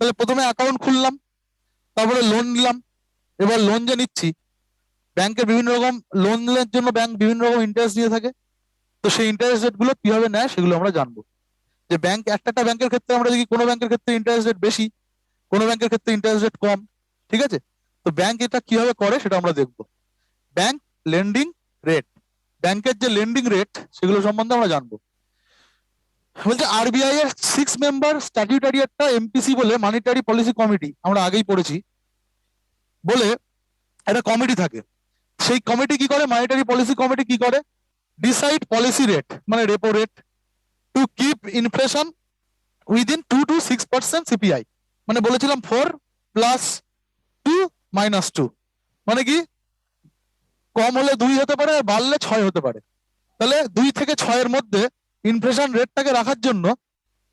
তাহলে প্রথমে অ্যাকাউন্ট খুললাম, তারপরে লোন নিলাম। এবার লোন যে নিচ্ছি, ব্যাংকের বিভিন্ন রকম লোনের জন্য ব্যাংক বিভিন্ন রকম ইন্টারেস্ট দিয়ে থাকে। তো সেই ইন্টারেস্ট রেট গুলো কিভাবে নেয় সেগুলো আমরা জানবো। যে ব্যাংক একটা ব্যাংকের ক্ষেত্রে আমরা দেখি কোনো ব্যাংকের ক্ষেত্রে ইন্টারেস্ট রেট বেশি, কোনো ব্যাংকের ক্ষেত্রে ইন্টারেস্ট রেট কম। ঠিক আছে, তো ব্যাংক এটা কিভাবে করে সেটা আমরা দেখবো। ব্যাংক লেন্ডিং রেট, ব্যাংকের যে লেন্ডিং রেট সেগুলো সম্বন্ধে আমরা জানবো। বলছে আরবিআই এর 6 মেম্বার স্ট্যাটিউটারি একটা এমপিসি বলে মনিটারি পলিসি কমিটি, আমরা আগেই পড়েছি, বলে একটা কমিটি থাকে। সেই কমিটি কি করে, মনিটারি পলিসি কমিটি কি করে, ডিসাইড পলিসি রেট মানে repo rate to keep inflation within 2 to 6% CPI. মানে বলেছিলাম 4+2 - 2, মানে কি কম হলে 2 হতে পারে, বাড়লে 6 হতে পারে। তাহলে 2 থেকে 6-এর মধ্যে ইনফ্লেশন রেটটাকে রাখার জন্য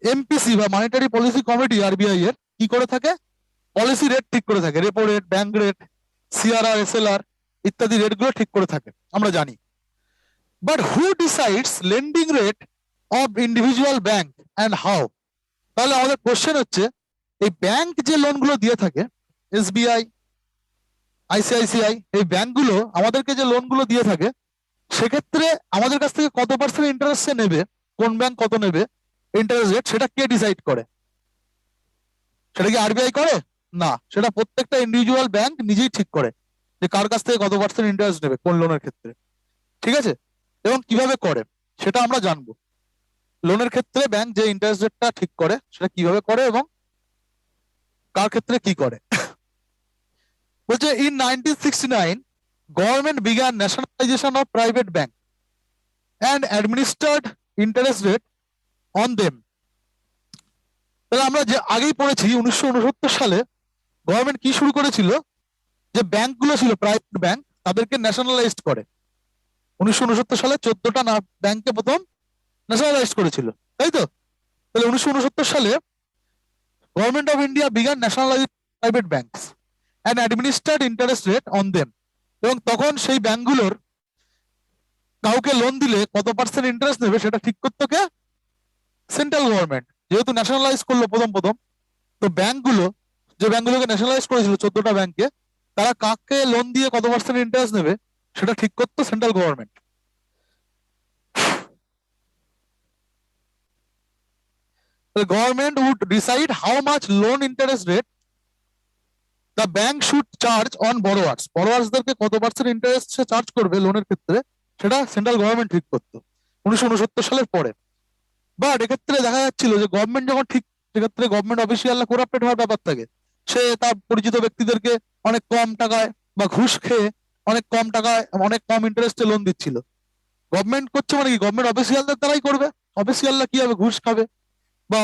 এমপিসি বা মনিটারি পলিসি কমিটি আরবিআই এর কি করে থাকে, পলিসি রেট ঠিক করে থাকে, repo rate, bank rate, CRR, SLR ইত্যাদি রেটগুলো ঠিক করে থাকে, আমরা জানি। But who decides lending rate of individual bank and how? তাহলে আমাদের কোশ্চেন হচ্ছে, এই ব্যাংক যে লোনগুলো দিয়ে থাকে, এসবিআই, আইসিআইসিআই, এই ব্যাংকগুলো আমাদেরকে যে লোনগুলো দিয়ে থাকে, সেক্ষেত্রে আমাদের কাছ থেকে কত পার্সেন্ট ইন্টারেস্ট নেবে, কোন ব্যাংক কত নেবে ইন্টারেস্ট রেট, সেটা কে ডিসাইড করে? সেটা কি আরবিআই করে? না, সেটা প্রত্যেকটা ইন্ডিভিজুয়াল ব্যাংক নিজেই ঠিক করে যে কার কাছ থেকে কত পার্সেন্ট ইন্টারেস্ট নেবে কোন লোনের ক্ষেত্রে। ঠিক আছে, এবং কিভাবে করে সেটা আমরা জানবো। লোনের ক্ষেত্রে ব্যাংক যে ইন্টারেস্ট রেটটা ঠিক করে সেটা কিভাবে করে এবং কার ক্ষেত্রে কি করে। বলছে in 1969 government began nationalisation of private bank and administered interest rate on them. তাহলে আমরা যে আগেই পড়েছি 1969 সালে গভর্নমেন্ট কি শুরু করেছিল, যে ব্যাংকগুলো ছিল প্রাইভেট ব্যাংক তাদেরকে ন্যাশনালাইজড করে। 1969 সালে 14টা ব্যাংককে প্রথম ন্যাশনালাইজড করেছিল, তাই তো? তাহলে 1969 সালে government of India began nationalise private banks and administered interest rate on them. এবং তখন সেই ব্যাংকগুলোর কাউকে লোন দিলে কত পার্সেন্ট ইন্টারেস্ট নেবে সেটা ঠিক করতে কে, সেন্ট্রাল গভর্নমেন্ট। যেহেতু ন্যাশনালাইজ করলো প্রথম প্রথম, তো ব্যাংকগুলো, যে ব্যাংকগুলোকে ন্যাশনালাইজ করেছিল 14টা ব্যাংকে, তারা কাকে লোন দিয়ে কত পার্সেন্ট ইন্টারেস্ট নেবে সেটা ঠিক করতো central government. The government would decide how much loan interest rate the bank should charge on borrowers. বড়োয়ার্সদেরকে কত পার্সেন্ট ইন্টারেস্ট সে চার্জ করবে লোনের ক্ষেত্রে, সেটা সেন্ট্রাল গভর্নমেন্ট ঠিক করতো 1969 সালের পরে। বাট এক্ষেত্রে দেখা যাচ্ছিল যে গভর্নমেন্ট যখন ঠিক, সেক্ষেত্রে গভর্নমেন্ট অফিসিয়ালরা করাপ্টেড হওয়ার ব্যাপার থাকে। সে তার পরিচিত ব্যক্তিদেরকে অনেক কম টাকায় বা ঘুষ খেয়ে অনেক কম টাকায় অনেক কম ইন্টারেস্টে লোন দিচ্ছিল। গভর্নমেন্ট করছে মানে কি, গভর্নমেন্ট অফিসিয়ালদের দ্বারাই করবে। অফিসিয়ালরা কি হবে, ঘুষ খাবে বা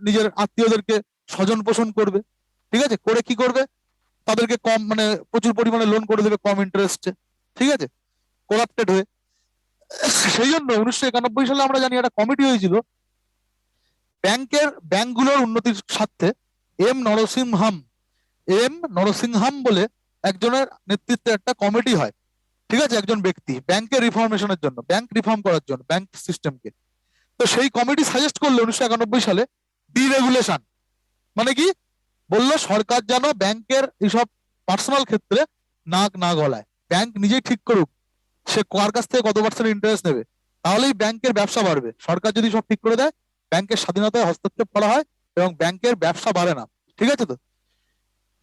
নিজের আত্মীয়দেরকে স্বজন পোষণ করবে। ঠিক আছে, করে কি করবে, তাদেরকে কম মানে প্রচুর পরিমাণে লোন করে দেবে কম ইন্টারেস্টে। ঠিক আছে, করাপ্টেড হয়ে। সেই জন্য 1991 সালে আমরা জানি একটা কমিটি হয়েছিল ব্যাংকগুলোর উন্নতির স্বার্থে। এম নরসিংহাম বলে একজনের নেতৃত্বে একটা কমিটি হয়। ঠিক আছে, একজন ব্যক্তি ব্যাংকের রিফরমেশনের জন্য, ব্যাংক রিফর্ম করার জন্য ব্যাংক সিস্টেমকে। তো সেই কমিটি সাজেস্ট করলো 1991 সালে ডিরেগুলেশন। মানে কি, বললো সরকার যেন ব্যাংকের এইসব পার্সোনাল ক্ষেত্রে নাক না গলায়, ব্যাংক নিজেই ঠিক করুক সে কার কাছ থেকে কত পার্সেন্ট ইন্টারেস্ট নেবে, তাহলেই ব্যাংকের ব্যবসা বাড়বে। সরকার যদি সব ঠিক করে দেয়, ব্যাংকের স্বাধীনতায় হস্তক্ষেপ করা হয় এবং ব্যাংকের ব্যবসা বাড়ে না। ঠিক আছে, তো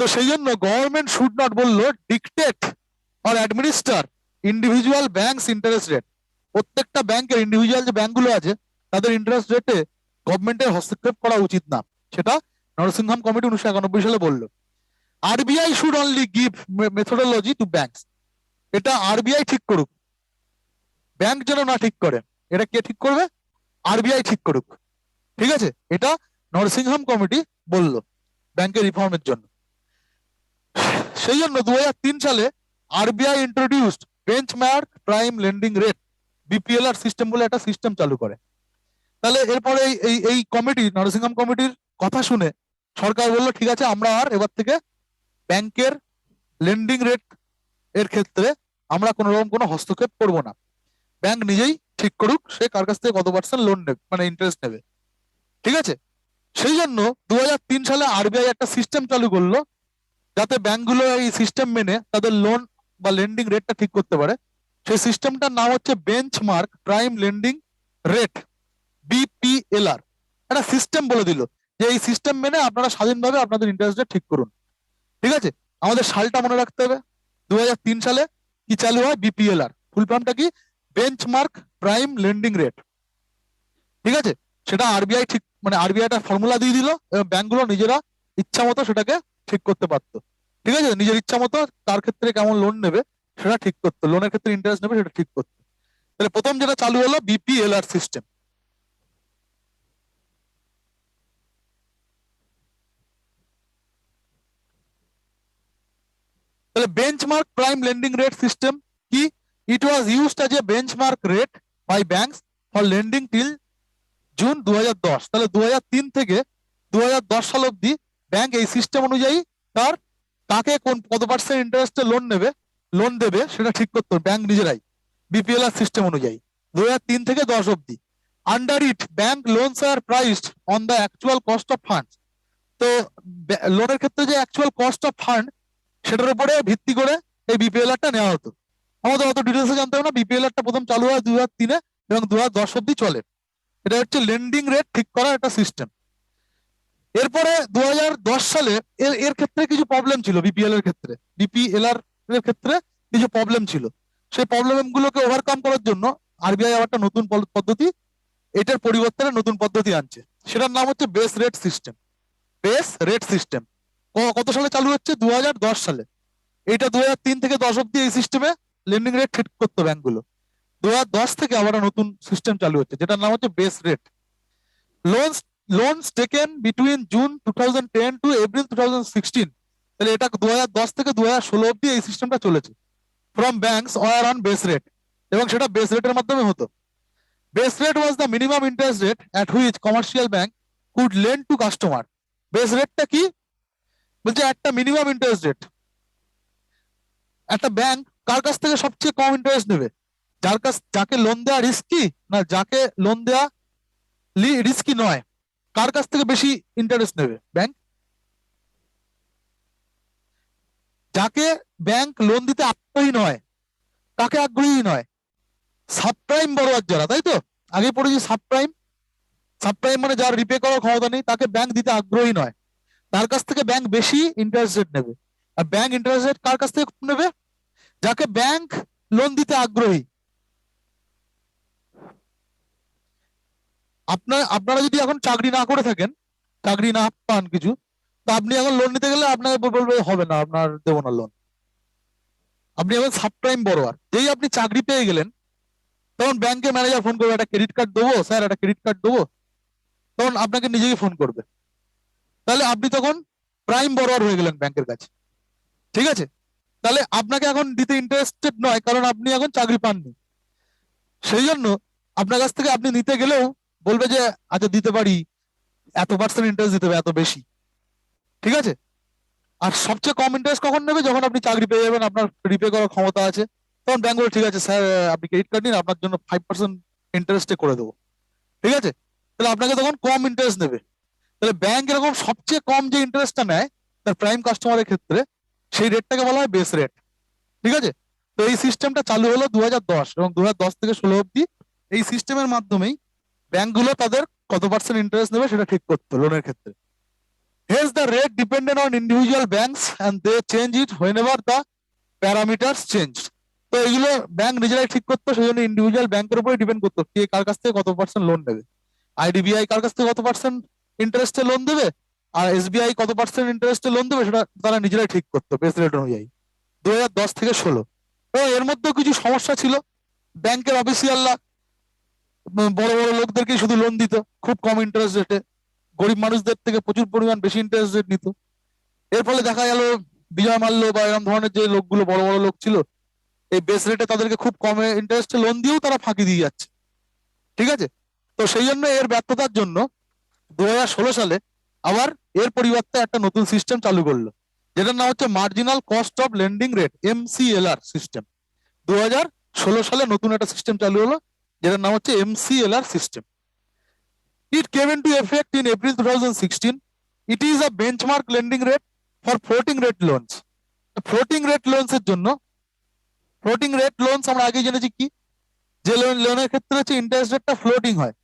তো সেই জন্য গভর্নমেন্ট শুড নট, বললো, dictate or administer individual banks interest rate. প্রত্যেকটা ব্যাংকের ইন্ডিভিজুয়াল যে ব্যাংকগুলো আছে তাদের ইন্টারেস্ট রেটে গভর্নমেন্টের হস্তক্ষেপ করা উচিত না, সেটা নরসিংহাম কমিটি 1991 সালে বললো। RBI should only give methodology to banks. এটা আরবিআই ঠিক করুক, ব্যাংক যেন না ঠিক করে। এটা কে ঠিক করবে, আরবিআই ঠিক করুক। ঠিক আছে, এটা নরসিংহাম কমিটি বলল ব্যাংকের রিফর্মের জন্য। সেই জন্য 2003 সালে RBI introduced benchmark prime lending rate, BPLR system বলে একটা সিস্টেম চালু করে। তাহলে এরপরে এই কমিটি, নরসিংহাম কমিটির কথা শুনে সরকার বললো ঠিক আছে, আমরা আর এবার থেকে ব্যাংকের লেন্ডিং রেট এর ক্ষেত্রে আমরা কোন রকম কোনো হস্তক্ষেপ করব না, ব্যাংক নিজেই ঠিক করুক সে কার কাছ থেকে কত পার্সেন্ট লোন নেবে মানে ইন্টারেস্ট নেবে। ঠিক আছে, সেই জন্য 2003 সালে আরবিআই একটা সিস্টেম চালু করলো যাতে ব্যাংকগুলো এই সিস্টেম মেনে তাদের লোন বা লেন্ডিং রেটটা ঠিক করতে পারে। সেই সিস্টেমটার নাম হচ্ছে বেঞ্চমার্ক প্রাইম লেন্ডিং রেট, বিপিএলআর। একটা সিস্টেম বলে দিল যে এই সিস্টেম মেনে আপনারা স্বাধীনভাবে আপনাদের ইন্টারেস্ট রেট ঠিক করুন। ঠিক আছে, আমাদের সালটা মনে রাখতে হবে। 2003 সালে কি চালু হয়? বিপিএলআর। ফুল ফর্মটা কি? Benchmark prime lending rate. ঠিক আছে, সেটা আরবিআই ঠিক মানে আরবিআই একটা ফর্মুলা দিয়ে দিল এবং ব্যাংকগুলো নিজেরা ইচ্ছা মতো সেটাকে ঠিক করতে পারতো। ঠিক আছে, নিজের ইচ্ছা মতো তার ক্ষেত্রে কেমন লোন নেবে সেটা ঠিক করতো, লোনের ক্ষেত্রে ইন্টারেস্ট নেবে সেটা ঠিক করতো। তাহলে প্রথম যেটা চালু হলো বিপিএলআর সিস্টেম। তাহলে benchmark prime lending rate system কি? It was used as a benchmark rate by banks for lending till June 2010। তাহলে 2003 থেকে 2010 সাল অব্দি ব্যাংক এই সিস্টেম অনুযায়ী তার কাকে কোন কত পার্সেন্ট ইন্টারেস্টে লোন দেবে সেটা ঠিক করতো ব্যাংক নিজেরাই, বিপিএলআর সিস্টেম অনুযায়ী 2003 থেকে 10 অব্দি। Under it bank loans are priced on the actual cost of funds. তো লোনের ক্ষেত্রে যে অ্যাকচুয়াল কস্ট অফ ফান্ড সেটার উপরে ভিত্তি করে এই বিপিএলআরটা নেওয়া হতো। আমাদের অত ডিটেলসে জানতে হবে না। বিপিএলআরটা প্রথম চালু হয় 2003-এ এবং 2010 অব্দি চলে। এটা হচ্ছে লেন্ডিং রেট ঠিক করার একটা সিস্টেম। এরপরে 2010 সালে এর এর ক্ষেত্রে কিছু প্রবলেম ছিল। বিপিএলআর এর ক্ষেত্রে কিছু প্রবলেম ছিল। সেই প্রবলেম গুলোকে ওভারকাম করার জন্য আরবিআই আবার একটা নতুন পদ্ধতি, এটার পরিবর্তনে নতুন পদ্ধতি আনছে। সেটার নাম হচ্ছে base rate system. Base rate system কত সালে চালু হচ্ছে? 2010 সালে। এটা 2003 থেকে 10 অব্দি এই সিস্টেমে লেন্ডিং রেট ঠিক করতো ব্যাংকগুলো। 2010 থেকে আবার নতুন সিস্টেম চালু হচ্ছে যেটার নাম হচ্ছে base rate. Loans loans taken between June 2010 to April 2016। তাহলে এটা 2010 থেকে 2016 অব্দি এই সিস্টেমটা চলেছে। From banks were on base rate, এবং সেটা বেস রেটের মাধ্যমে হতো। Base rate was the minimum interest rate at which commercial bank could lend to customer. Base রেটটা কি বলছে? একটা মিনিমাম ইন্টারেস্ট রেট। একটা ব্যাংক কার কাছ থেকে সবচেয়ে কম ইন্টারেস্ট নেবে? যাকে লোন দেওয়া রিস্কি, না যাকে লোন দেওয়া রিস্কি নয়, কার কাছ থেকে বেশি ইন্টারেস্ট নেবে ব্যাংক? যাকে ব্যাংক লোন দিতে আগ্রহী নয়। কাকে আগ্রহী নয়? সাবপ্রাইম বড়োয়ার যারা, তাই তো? আগে পড়েছি সাবপ্রাইম। সাবপ্রাইম মানে যার রিপে করার ক্ষমতা নেই, তাকে ব্যাংক দিতে আগ্রহী নয়, তার কাছ থেকে ব্যাংক বেশি ইন্টারেস্ট রেট নেবে। আর ব্যাংক ইন্টারেস্ট রেট কার কাছ থেকে কম নেবে? যাকে ব্যাংক লোন দিতে আগ্রহী। আপনারা যদি এখন চাকরি না করে থাকেন, চাকরি না পান কিছু, তো আপনি এখন লোন নিতে গেলে আপনাকে বলবে হবে না, আপনার দেবো না লোন। আপনি এখন সাবপ্রাইম বড়োয়ার। যেই আপনি চাকরি পেয়ে গেলেন তখন ব্যাংকে ম্যানেজার ফোন করবে, একটা ক্রেডিট কার্ড দেবো স্যার, একটা ক্রেডিট কার্ড দেবো, তখন আপনাকে নিজেই ফোন করবে। তাহলে আপনি তখন প্রাইম বড়োয়ার হয়ে গেলেন ব্যাংকের কাছে। ঠিক আছে, তাহলে আপনাকে এখন দিতে ইন্টারেস্টেড নয়, কারণ আপনি এখন চাকরি পাননি। সেই জন্য আপনার কাছ থেকে আপনি নিতে গেলেও বলবে যে আচ্ছা দিতে পারি, এত পার্সেন্ট ইন্টারেস্ট দিতে হবে, এত বেশি। ঠিক আছে, আর সবচেয়ে কম ইন্টারেস্ট কখন নেবে? যখন আপনি চাকরি পেয়ে যাবেন, আপনার রিপে করার ক্ষমতা আছে, তখন ব্যাংক বলে ঠিক আছে স্যার আপনি ক্রেডিট কার্ড নিন, আপনার জন্য 5% ইন্টারেস্টে করে দেবো। ঠিক আছে, তাহলে আপনাকে তখন কম ইন্টারেস্ট নেবে। তাহলে ব্যাংক এরকম সবচেয়ে কম যে ইন্টারেস্টটা নেয় তার প্রাইম কাস্টমারের ক্ষেত্রে, সেই রেটটাকে বলা হয় বেস রেট। ঠিক আছে, তো এই সিস্টেমটা চালু হলো 2010, এবং 2010 থেকে 16 অব্দি এই সিস্টেমের মাধ্যমেই ব্যাংকগুলো তাদের কত পার্সেন্ট ইন্টারেস্ট নেবে সেটা ঠিক করতো লোনের ক্ষেত্রে। Hence the rate depended on individual banks and they change it whenever the parameters changed. তো এগুলো ব্যাংক নিজেরাই ঠিক করতো, সেই জন্য ইন্ডিভিজুয়াল ব্যাংকের উপরে ডিপেন্ড করতো কে কার কাছ থেকে কত পার্সেন্ট লোন নেবে। আইডিবিআই কার কাছ থেকে কত পার্সেন্ট ইন্টারেস্টে লোন দেবে, আর এসবিআই কত পার্সেন্ট ইন্টারেস্টে লোন দেবে, সেটা তারা নিজেরাই ঠিক করতো বেস রেট অনুযায়ী 2010 থেকে 16। তো এর মধ্যেও কিছু সমস্যা ছিল। ব্যাংকের অফিসিয়ালরা বড় বড় লোকদেরকে শুধু লোন দিত খুব কম ইন্টারেস্ট রেটে, গরিব মানুষদের থেকে প্রচুর পরিমাণ বেশি ইন্টারেস্ট রেট নিত। এর ফলে দেখা গেল বিজয় মাল্য বা এরকম ধরনের যে লোকগুলো বড় বড় লোক ছিল, এই বেস রেটে তাদেরকে খুব কম ইন্টারেস্টে লোন দিয়েও তারা ফাঁকি দিয়ে যাচ্ছে। ঠিক আছে, তো সেই জন্য এর ব্যর্থতার জন্য 2016 সালে আবার এর পরিবর্তে একটা নতুন সিস্টেম চালু করলো যেটার নাম হচ্ছে marginal cost of lending rate, MCLR system. 2016 সালে নতুন একটা সিস্টেম চালু হলো যেটার নাম হচ্ছে MCLR system. It came into effect in April 2016. It is a benchmark lending rate for floating rate loans. Floating rate loans এর জন্য, ফ্লোটিং রেট লোনস আমরা আগে জেনেছি কি, যে লোনের ক্ষেত্রে হচ্ছে ইন্টারেস্ট রেটটা ফ্লোটিং হয়,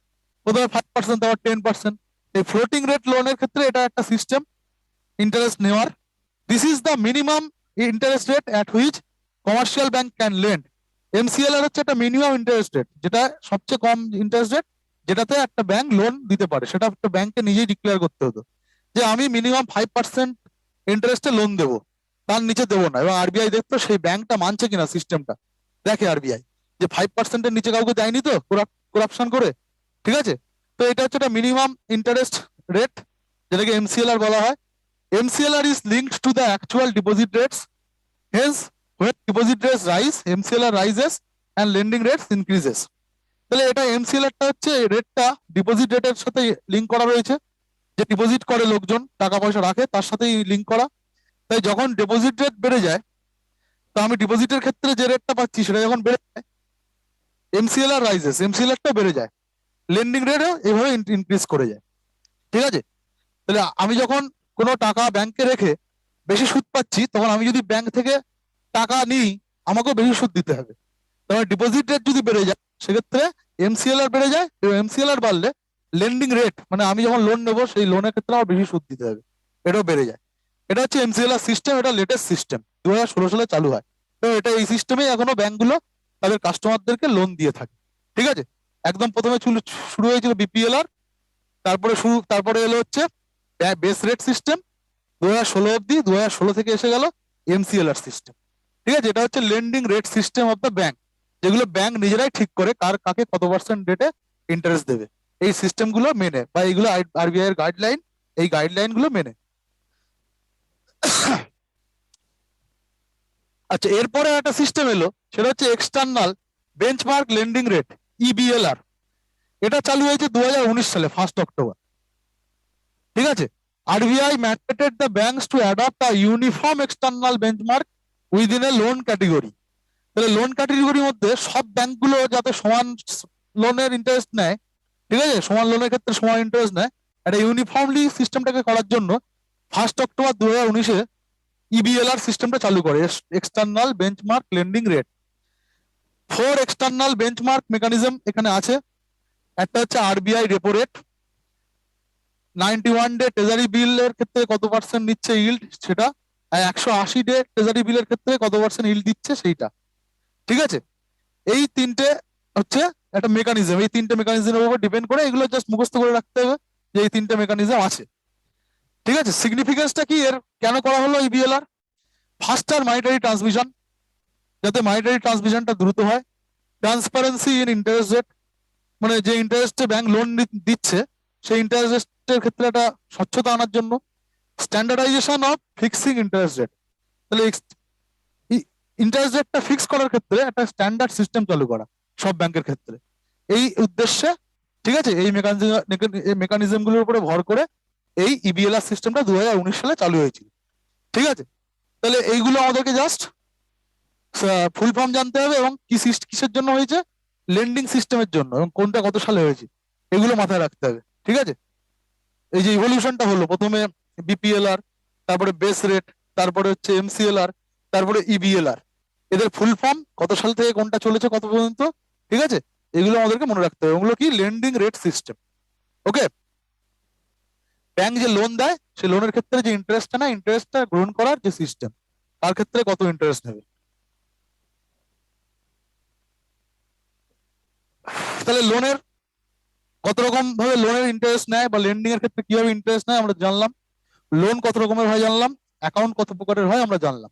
প্রথমে 5% তারপর 10%। এই ফ্লোটিং রেট লোনের ক্ষেত্রে এটা একটা সিস্টেম ইন্টারেস্ট নেওয়ার। This is the minimum interest rate at which commercial bank can lend. MCLR হচ্ছে একটা মিনিমাম ইন্টারেস্ট রেট, যেটা সবচেয়ে কম ইন্টারেস্ট রেট যেটাতে একটা ব্যাংক লোন দিতে পারে। সেটা একটা ব্যাংককে নিজেই ডিক্লেয়ার করতে হতো যে আমি মিনিমাম 5% ইন্টারেস্টে লোন দেবো, তার নিচে দেবো না। এবং আরবিআই দেখতো সেই ব্যাংকটা মানছে কিনা, সিস্টেমটা দেখে আরবিআই যে 5%-এর নিচে কাউকে দেয়নি তো করাপশন করে, ঠিক আছে। তো এটা হচ্ছে একটা মিনিমাম ইন্টারেস্ট রেট, যেটাকে এমসিএলআর বলা হয়। MCLR is linked to the actual deposit rates, hence when deposit rates rise, MCLR rises and lending rates increases. তাহলে এটা এমসিএলআরটা হচ্ছে রেটটা ডিপোজিট রেটের সাথে লিঙ্ক করা রয়েছে, যে ডিপোজিট করে লোকজন টাকা পয়সা রাখে তার সাথেই লিঙ্ক করা। তাই যখন ডিপোজিট রেট বেড়ে যায়, তো আমি ডিপোজিটের ক্ষেত্রে যে রেটটা পাচ্ছি সেটা যখন বেড়ে যায়, এমসিএলআর রাইজেস, এমসিএলআরটা বেড়ে যায়, লেন্ডিং রেটও এভাবে ইনক্রিজ করে যায়, ঠিক আছে। তাহলে আমি যখন কোনো টাকা ব্যাংকে রেখে বেশি সুদ পাচ্ছি, তখন আমি যদি ব্যাংক থেকে টাকা নিই আমাকেও বেশি সুদ দিতে হবে। তবে ডিপোজিট রেট যদি বেড়ে যায় সেক্ষেত্রে এমসিএলআর বেড়ে যায়, এবং এমসিএলআর বাড়লে লেন্ডিং রেট, মানে আমি যখন লোন নেবো সেই লোনের ক্ষেত্রে আমার বেশি সুদ দিতে হবে, এটাও বেড়ে যায়। এটা হচ্ছে এমসিএলআর সিস্টেম, এটা লেটেস্ট সিস্টেম, 2016 সালে চালু হয়। তো এটা এই সিস্টেমে এখনো ব্যাংকগুলো তাদের কাস্টমারদেরকে লোন দিয়ে থাকে, ঠিক আছে। একদম প্রথমে শুরু হয়েছিল বিপিএলআর, তারপরে এলো হচ্ছে বেস রেট সিস্টেম 2016 অব্দি, 2016 থেকে এসে গেল এমসিএলআর সিস্টেম, ঠিক আছে। এটা হচ্ছে lending rate system of the bank, যেগুলো ব্যাংক নিজেরাই ঠিক করে কাকে কত পার্সেন্ট রেটে ইন্টারেস্ট দেবে, এই সিস্টেম গুলো মেনে, বা এইগুলো আরবিআই এর গাইডলাইন, এই গাইডলাইন গুলো মেনে। আচ্ছা, এরপরে একটা সিস্টেম এলো, সেটা হচ্ছে এক্সটার্নাল বেঞ্চমার্ক লেন্ডিং রেট, ইবিএলআর। এটা চালু হয়েছে 2019 সালে 1 অক্টোবর, ঠিক আছে। RBI mandated the banks two adopt a uniform external benchmark within a loan category. তাহলে লোন ক্যাটেগরির মধ্যে সব ব্যাংকগুলো যাতে সমান লোনের ইন্টারেস্ট নেয়, ঠিক আছে, সমান লোনের ক্ষেত্রে সমান ইন্টারেস্ট নেয়, একটা ইউনিফর্মলি সিস্টেমটাকে করার জন্য 1 অক্টোবর 2019-এ ইবিএলআর সিস্টেমটা চালু করে, external benchmark lending rate. 4 external benchmark mechanism এখানে আছে। একটা হচ্ছে RBI repo rate, 91 day treasury বিলের ক্ষেত্রে কত পার্সেন্ট নিচ্ছে ইল্ড সেটা, আর 180 ডে ট্রেজারি বিলের ক্ষেত্রে কত পার্সেন্ট ইল্ড দিচ্ছে সেইটা, ঠিক আছে। এই তিনটে হচ্ছে একটা মেকানিজম, এই তিনটে মেকানিজমের উপর ডিপেন্ড করে, এগুলো জাস্ট মুখস্থ করে রাখতে হবে যে এই তিনটে মেকানিজম আছে, ঠিক আছে। সিগনিফিকেন্সটা কি এর, কেন করা হলো ইবিএলআর? ফাস্টার মানিটারি ট্রান্সমিশন, যাতে মানিটারি ট্রান্সমিশনটা দ্রুত হয়। ট্রান্সপারেন্সি ইন ইন্টারেস্ট রেট, মানে যে ইন্টারেস্টে ব্যাংক লোন দিচ্ছে সেই ইন্টারেস্টের ক্ষেত্রে একটা স্বচ্ছতা আনার জন্য। Standardisation of fixing interest rate, তাহলে ইন্টারেস্ট রেটটা ফিক্স করার ক্ষেত্রে একটা স্ট্যান্ডার্ড সিস্টেম চালু করা সব ব্যাংকের ক্ষেত্রে, এই উদ্দেশ্যে, ঠিক আছে। এই মেকানিজম গুলোর উপরে ভর করে এই ইবিএলআর সিস্টেমটা 2019 সালে চালু হয়েছিল, ঠিক আছে। তাহলে এইগুলো আমাদেরকে জাস্ট ফুল ফর্ম জানতে হবে, এবং কিসের জন্য হয়েছে, লেন্ডিং সিস্টেমের জন্য, এবং কোনটা কত সালে হয়েছে এগুলো মাথায় রাখতে হবে, ঠিক আছে। এই যে ইভলিউশনটা হলো, প্রথমে বিপিএলআর, তারপরে বেস রেট, তারপরে হচ্ছে এমসিএলআর, তারপরে ইবিএলআর, এদের ফুল ফর্ম কত সাল থেকে কোনটা চলেছে কত পর্যন্ত, ঠিক আছে, এগুলো আমাদেরকে মনে রাখতে হবে। ওগুলো কি, লেন্ডিং রেট সিস্টেম, ওকে। ব্যাংক যে লোন দেয় সেই লোনের ক্ষেত্রে যে ইন্টারেস্টটা না, ইন্টারেস্টটা গ্রহণ করার যে সিস্টেম, তার ক্ষেত্রে কত ইন্টারেস্ট নেবে। তাহলে লোনের কত রকম ভাবে লোনের ইন্টারেস্ট নেয়, বা লেন্ডিং এর ক্ষেত্রে কিভাবে ইন্টারেস্ট নেয় আমরা জানলাম। লোন কত রকমের হয় জানলাম, অ্যাকাউন্ট কত প্রকারের হয় আমরা জানলাম।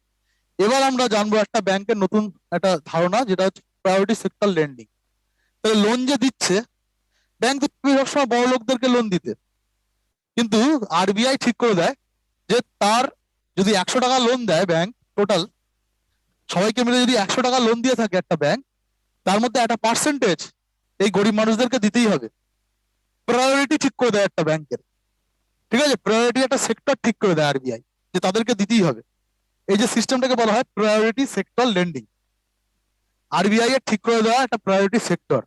এবার আমরা জানবো একটা ব্যাংকের নতুন একটা ধারণা, যেটা হচ্ছে প্রায়োরিটি সেক্টর লেন্ডিং। তাহলে লোন যে দিচ্ছে, ব্যাংক সবসময় বড় লোকদেরকে লোন দিতে, কিন্তু আরবিআই ঠিক করে দেয় যে তার যদি 100 টাকা লোন দেয় ব্যাংক, টোটাল সবাইকে মিলে যদি 100 টাকা লোন দিয়ে থাকে একটা ব্যাংক, তার মধ্যে একটা পার্সেন্টেজ এই গরিব মানুষদেরকে দিতেই হবে। প্রায়োরিটি ঠিক করে দেয় একটা ব্যাংকের, ঠিক আছে, প্রায়োরিটি একটা সেক্টর ঠিক করে দেয় আরবিআই, যে তাদেরকে দিতেই হবে। এই যে সিস্টেমটাকে বলা হয় প্রায়োরিটি সেক্টর লেন্ডিং, আরবিআই এর ঠিক করে দেওয়া একটা প্রায়োরিটি সেক্টর।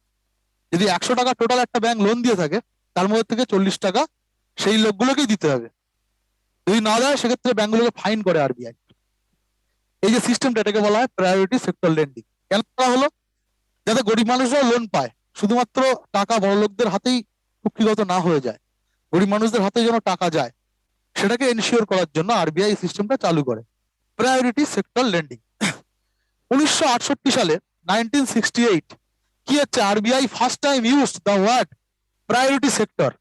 যদি 100 টাকা টোটাল একটা ব্যাংক লোন দিয়ে থাকে, তার মধ্যে থেকে 40 টাকা সেই লোকগুলোকেই দিতে হবে। যদি না দেয় সেক্ষেত্রে ব্যাংকগুলোকে ফাইন করে আরবিআই। এই যে সিস্টেমটা, এটাকে বলা হয় প্রায়োরিটি সেক্টর লেন্ডিং। কেন করা হলো? যাতে গরিব মানুষরাও লোন পায়, শুধুমাত্র টাকা বড় লোকদের হাতেই কুক্ষিগত না হয়ে যায়, গরিব মানুষদের হাতে যেন টাকা যায়, সেটাকে এনশিওর করার জন্য আরবিআই সিস্টেমটা চালু করে প্রায়োরিটি সেক্টর লেন্ডিং। 1968 সালে 1968 কি হচ্ছে, RBI first time use the word priority sector.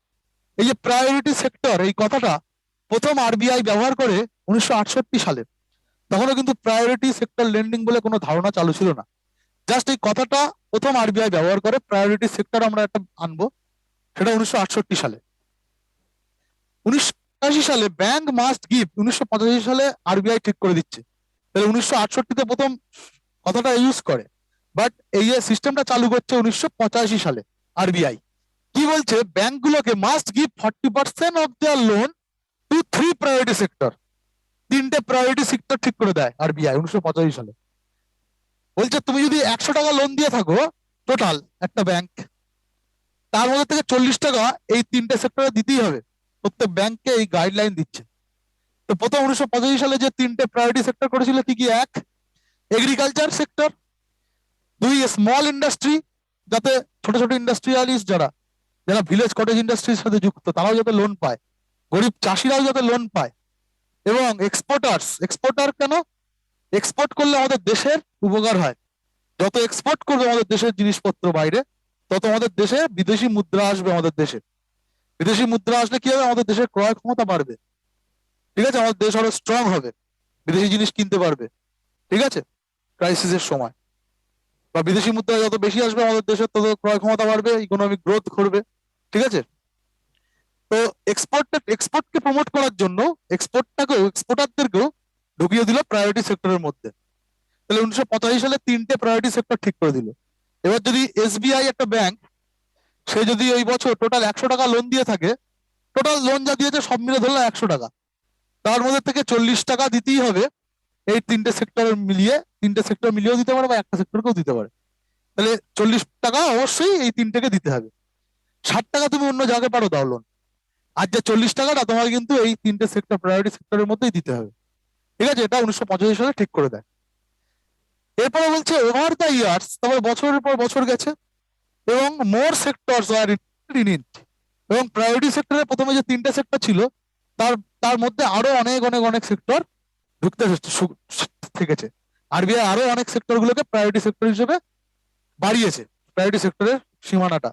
এই যে প্রায়োরিটি সেক্টর এই কথাটা প্রথম আরবিআই ব্যবহার করে 1968 সালে। তখনও কিন্তু প্রায়োরিটি সেক্টর লেন্ডিং বলে কোনো ধারণা চালু ছিল না। জাস্ট এই কথাটা প্রথম আরবিআই ব্যবহার করে, প্রায়োরিটি সেক্টর আমরা একটা আনবো, সেটা 1968 সালে। 1985 সালে ব্যাংক মাস্ট গিভ, 1985 সালে আরবিআই ঠিক করে দিচ্ছে। তাহলে 1968-তে প্রথম কথাটা ইউজ করে, বাট এই যে সিস্টেমটা চালু করছে 1985 সালে আরবিআই। কি বলছে, ব্যাংকগুলোকে must give 40% of their loan to 3 priority sector. 3টে প্রায়োরিটি সেক্টর ঠিক করে দেয় আরবিআই 1985 সালে। বলছে তুমি যদি 100 টাকা লোন দিয়ে থাকো টোটাল একটা ব্যাংক, তার মধ্যে থেকে 40 টাকা এই 3টে সেক্টরে দিতেই হবে। প্রত্যেক ব্যাংককে এই গাইডলাইন দিচ্ছে। তো প্রথম 1985 সালে যে 3টে প্রায়োরিটি সেক্টর করেছিল কি কি, 1 এগ্রিকালচার সেক্টর, 2 স্মল ইন্ডাস্ট্রি, যাতে ছোট ছোট ইন্ডাস্ট্রিয়ালিস্ট যারা যারা ভিলেজ কটেজ ইন্ডাস্ট্রির সাথে যুক্ত তারাও যাতে লোন পায়, গরিব চাষিরাও যাতে লোন পায়, এবং এক্সপোর্টার্স। এক্সপোর্টার কেন? এক্সপোর্ট করলে আমাদের দেশের উপকার হয়। যত এক্সপোর্ট করবে আমাদের দেশের জিনিসপত্র বাইরে, তত আমাদের দেশে বিদেশি মুদ্রা আসবে। আমাদের দেশে বিদেশি মুদ্রা আসলে কি হবে, আমাদের দেশের ক্রয় ক্ষমতা বাড়বে। ঠিক আছে, আমাদের দেশ আরো স্ট্রং হবে, বিদেশি জিনিস কিনতে পারবে। ঠিক আছে, ক্রাইসিসের সময় বা বিদেশি মুদ্রা যত বেশি আসবে আমাদের দেশের, তত ক্রয় ক্ষমতা বাড়বে, ইকোনমিক গ্রোথ করবে। ঠিক আছে, তো এক্সপোর্টকে প্রমোট করার জন্য এক্সপোর্টারদেরকেও ঢুকিয়ে দিল প্রায়োরিটি সেক্টরের মধ্যে। তাহলে 1985 সালে 3টে প্রায়োরিটি সেক্টর ঠিক করে দিল। এবার যদি এসবিআই একটা ব্যাংক, সে যদি ওই বছর টোটাল 100 টাকা লোন দিয়ে থাকে, টোটাল লোন যা দিয়েছে সব মিলে ধরলাম 100 টাকা, তার মধ্যে থেকে 40 টাকা দিতেই হবে এই 3টে সেক্টর মিলিয়ে। 3টে সেক্টর মিলিয়েও দিতে পারে বা একটা সেক্টরকেও দিতে পারে। তাহলে 40 টাকা অবশ্যই এই 3টেকে দিতে হবে। 60 টাকা তুমি অন্য জায়গায় পারো দাও লোন, আর যে 40 টাকাটা তোমাকে কিন্তু এই 3টে সেক্টর প্রায়োরিটি সেক্টরের মধ্যেই দিতে হবে। ঠিক আছে, এটা 1985 সালে ঠিক করে দেয়। এরপরে বলছে ওভার দ্য ইয়ার্স, তারপরে বছরের পর বছর গেছে এবং মোর সেক্টরস আর ইন ইট, এবং প্রায়োরিটি সেক্টরে প্রথমে যে 3টে সেক্টর ছিল তার তার মধ্যে আরো অনেক অনেক অনেক সেক্টর ঢুকতে থেকেছে। আরবিআই আরো অনেক সেক্টর গুলোকে প্রায়োরিটি সেক্টর হিসেবে বাড়িয়েছে, প্রায়োরিটি সেক্টরের সীমানাটা।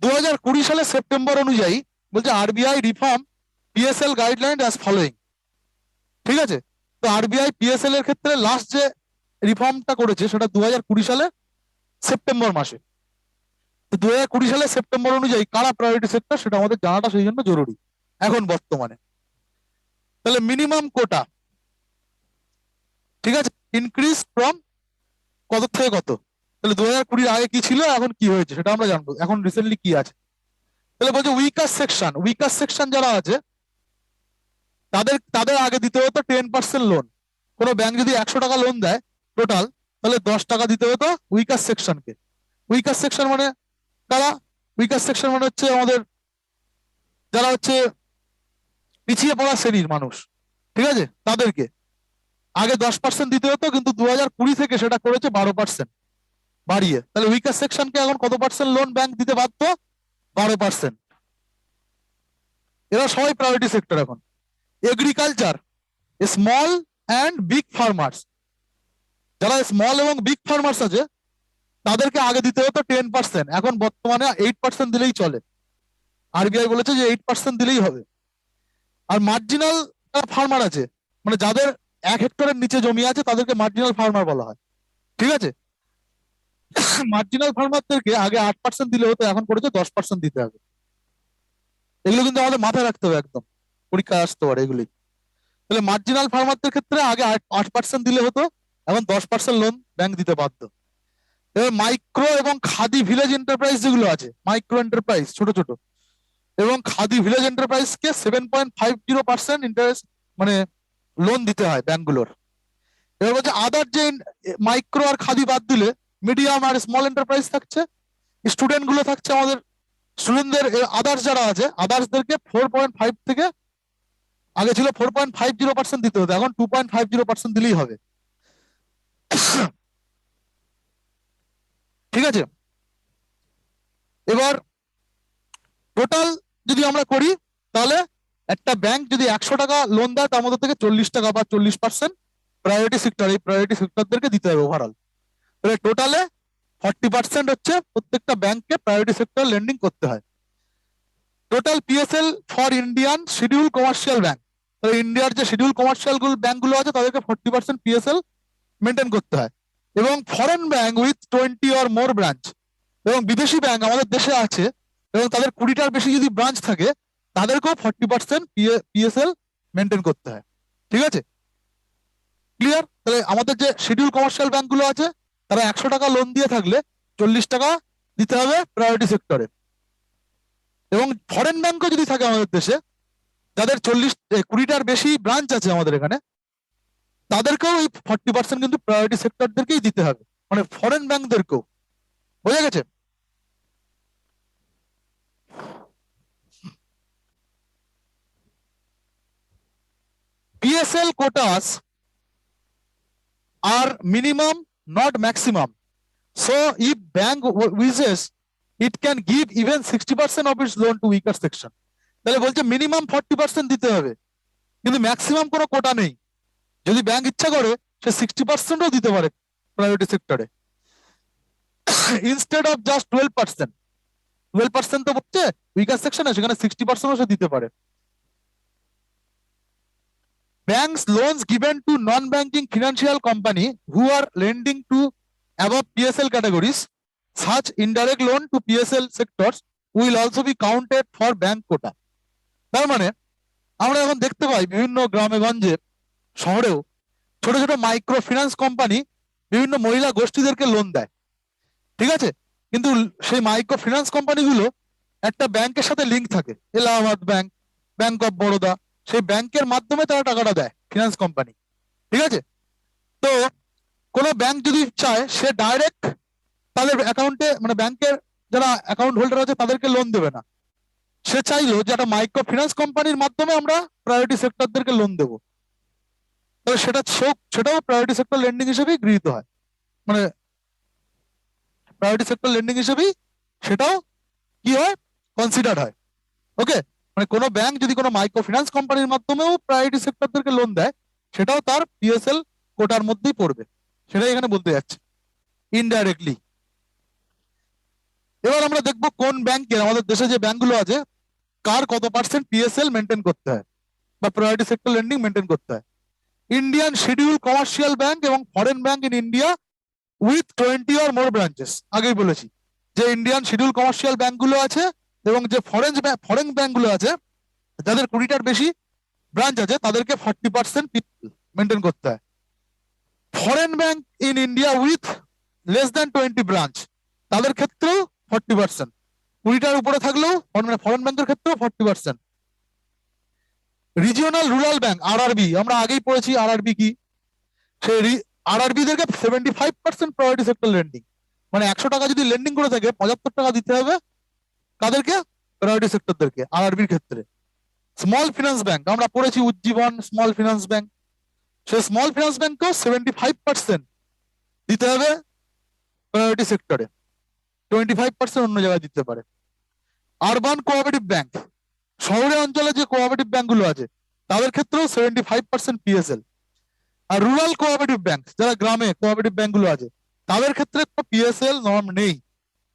2020 সালের সেপ্টেম্বর অনুযায়ী বলছে RBI reform PSL guideline as following. ঠিক আছে, তো আরবিআই পিএসএল এর ক্ষেত্রে লাস্ট যে রিফর্মটা করেছে সেটা 2020 সালে সেপ্টেম্বর মাসে। তো 2020 সালে সেপ্টেম্বর অনুযায়ী কারা প্রায়োরিটি সেক্টর সেটা আমাদের জানাটা সেই জন্য জরুরি এখন বর্তমানে। তাহলে মিনিমাম কোটা, ঠিক আছে, ইনক্রিজ ফ্রম কত থেকে কত। তাহলে 2020 আগে কি ছিল, এখন কি হয়েছে সেটা আমরা জানবো, এখন রিসেন্টলি কি আছে। তাহলে বলছে উইকার সেকশন যারা আছে তাদের তাদের আগে দিতে হতো 10% লোন। কোনো ব্যাংক যদি 100 টাকা লোন দেয় টোটাল, তাহলে 10 টাকা দিতে হতো উইকার সেকশনকে। উইকার সেকশন মানে কারা? উইকার সেকশন মানে হচ্ছে আমাদের যারা হচ্ছে পিছিয়ে পড়া শ্রেণীর মানুষ। ঠিক আছে, তাদেরকে আগে 10% দিতে হতো, কিন্তু 2020 থেকে সেটা করেছে 12% বাড়িয়ে। তাহলে উইকার সেকশনকে এখন কত পার্সেন্ট লোন ব্যাংক দিতে বাধ্য? 12%। এরা সবাই প্রায়োরিটি সেক্টর এখন। Agriculture, small and big farmers, যারা স্মল এবং বিগ ফার্মার্স আছে তাদেরকে আগে দিতে হতো 10%, এখন বর্তমানে 8% দিলেই চলে। আরবিআই বলেছে যে 8% দিলেই হবে। আর মার্জিনাল ফার্মার আছে, মানে যাদের 1 হেক্টরের নিচে জমি আছে তাদেরকে মার্জিনাল ফার্মার বলা হয়। ঠিক আছে, মার্জিনাল ফার্মারদেরকে আগে 8% দিলে হতো, এখন করেছে 10% দিতে হবে। এগুলো কিন্তু আমাদের মাথায় রাখতে হবে, একদম পরীক্ষায় আসতে পারে এগুলি। তাহলে মার্জিনাল ফার্মারদের ক্ষেত্রে আগে 8% দিলে হতো, এখন 10% লোন ব্যাংক দিতে বাধ্য। এবার মাইক্রো এবং খাদি ভিলেজ এন্টারপ্রাইজ যেগুলো আছে, মাইক্রো এন্টারপ্রাইজ ছোট ছোট, এবং খাদি ভিলেজ এন্টারপ্রাইজকে 7.50% ইন্টারেস্ট মানে লোন দিতে হয় ব্যাংকগুলোর। এবার বলছে আদার যে মাইক্রো আর খাদি বাদ দিলে মিডিয়াম আর স্মল এন্টারপ্রাইজ থাকছে, স্টুডেন্ট গুলো থাকছে আমাদের স্টুডেন্টদের আদার্স যারা আছে আদার্সদেরকে 4.5 থেকে, আগে ছিল 4.50% দিতে হতো, এখন 2.50% দিলেই হবে। ঠিক আছে, এবার টোটাল যদি আমরা করি তাহলে একটা ব্যাংক যদি 100 টাকা লোন দেয় তার মধ্যে থেকে 40 টাকা বা 40% প্রায়োরিটি সেক্টর, এই প্রায়োরিটি সেক্টরদেরকে দিতে হবে ওভারঅল। তাহলে টোটালে 40% হচ্ছে প্রত্যেকটা ব্যাংককে প্রায়োরিটি সেক্টর লেন্ডিং করতে হয়। Total PSL for Indian schedule commercial bank, ইন্ডিয়ার যে শিডিউল কমার্শিয়াল ব্যাংকগুলো আছে তাদেরকে 40% পিএসএল মেনটেন করতে হয়। এবং foreign bank with 20 or more branch, এবং বিদেশি ব্যাংক আমাদের দেশে আছে এবং তাদের 20টার বেশি যদি ব্রাঞ্চ থাকে তাদেরকেও 40% পিএসএল মেনটেন করতে হয়। ঠিক আছে, ক্লিয়ার? তাহলে আমাদের যে শিডিউল কমার্শিয়াল ব্যাংকগুলো আছে তারা 100 টাকা লোন দিয়ে থাকলে 40 টাকা দিতে হবে প্রায়োরিটি সেক্টরে। এবং ফরেন ব্যাংকও যদি থাকে আমাদের দেশে, যাদের 20টার বেশি ব্রাঞ্চ আছে আমাদের এখানে, তাদেরকেও এই 40% কিন্তু প্রায়োরিটি সেক্টরদেরকেই দিতে হবে, মানে ফরেন ব্যাংকদেরকেও। বোঝা গেছে? PSL quotas are minimum, not maximum. So if bank wishes, it can give even 60% of its loan to weaker section. তাহলে বলছে মিনিমাম 40% দিতে হবে, কিন্তু ম্যাক্সিমাম কোনো কোটা নেই। যদি ব্যাংক ইচ্ছা করে সে 60%ও দিতে পারে প্রাইভেট সেক্টরে, ইনস্টেড অফ জাস্ট 12%। 12% তো হচ্ছে উইকার সেকশনে, সেখানে 60%ও সে দিতে পারে। Banks loans given to non-banking financial company who are lending to above PSL categories, such indirect loan to PSL sectors will also be counted for bank quota. তার মানে আমরা এখন দেখতে পাই বিভিন্ন গ্রামে গঞ্জে শহরেও ছোট ছোট মাইক্রো ফিন্যান্স কোম্পানি বিভিন্ন মহিলা গোষ্ঠীদেরকে লোন দেয়। ঠিক আছে, কিন্তু সেই মাইক্রো ফিন্যান্স কোম্পানিগুলো একটা ব্যাংকের সাথে লিঙ্ক থাকে, Allahabad bank, bank of Baroda, সেই ব্যাংকের মাধ্যমে তারা টাকাটা দেয় ফিন্যান্স কোম্পানি। ঠিক আছে, তো কোনো ব্যাংক যদি চায় সে ডাইরেক্ট তাদের অ্যাকাউন্টে, মানে ব্যাংকের যারা অ্যাকাউন্ট হোল্ডার আছে তাদেরকে লোন দেবে না, সে চাইলো যে একটা মাইক্রো ফিন্যান্স কোম্পানির মাধ্যমে আমরা প্রায়োরিটি সেক্টরদেরকে লোন দেবো, তাহলে সেটাও প্রায়োরিটি সেক্টর লেন্ডিং হিসেবেই গৃহীত হয়, মানে প্রায়োরিটি সেক্টর লেন্ডিং হিসেবেই সেটাও কি হয়, কনসিডার্ড হয়। ওকে, মানে কোনো ব্যাংক যদি কোনো মাইক্রো ফিন্যান্স কোম্পানির মাধ্যমেও প্রায়োরিটি সেক্টরদেরকে লোন দেয় সেটাও তার পিএসএল কোটার মধ্যেই পড়বে, সেটাই এখানে বলতে যাচ্ছে ইনডাইরেক্টলি। এবার আমরা দেখবো কোন ব্যাংকের, আমাদের দেশে যে ব্যাংকগুলো আছে কার কত পার্সেন্ট পিএসএল মেনটেন করতে হয় বা প্রায়োরিটি সেক্টর লেন্ডিং মেনটেন করতে হয়। ইন্ডিয়ান শিডিউল কমার্শিয়াল ব্যাংক এবং foreign bank in India with 20 or more branches, আগেই বলেছি যে ইন্ডিয়ান শিডিউল কমার্শিয়াল ব্যাংকগুলো আছে এবং যে ফরেন ব্যাংকগুলো আছে যাদের 20টার বেশি ব্রাঞ্চ আছে তাদেরকে 40% মেনটেন করতে হয়। Foreign bank in India with less than 20 branch, তাদের ক্ষেত্রেও 40%, 20টার উপরে থাকলেও ফরেন ব্যাংকের ক্ষেত্রেও 40%। রিজিওনাল রুরাল ব্যাংক আরআরবি, আমরা আগেই পড়েছি আরআরবি কি, সেই আরআরবি দেরকে 75% প্রায়োরিটি সেক্টর লেন্ডিং, মানে 100 টাকা যদি লেন্ডিং করে থাকে 75 টাকা দিতে হবে কাদেরকে, প্রায়োরিটি সেক্টরদেরকে আরআরবির ক্ষেত্রে। স্মল ফিন্যান্স ব্যাংক আমরা পড়েছি উজ্জীবন স্মল ফিন্যান্স ব্যাংক, সেই স্মল ফিন্যান্স ব্যাংককেও 75% দিতে হবে প্রায়োরিটি সেক্টরে, 25% অন্য জায়গায় দিতে পারে। আরবান কোঅপারেটিভ ব্যাংক, শহরে অঞ্চলে যে কোঅপারেটিভ ব্যাংকগুলো আছে তাদের ক্ষেত্রেও 75% পিএসএল। আর রুরাল কোঅপারেটিভ ব্যাংক, যারা গ্রামে কোঅপারেটিভ ব্যাংকগুলো আছে তাদের ক্ষেত্রে পিএসএল নর্ম নেই,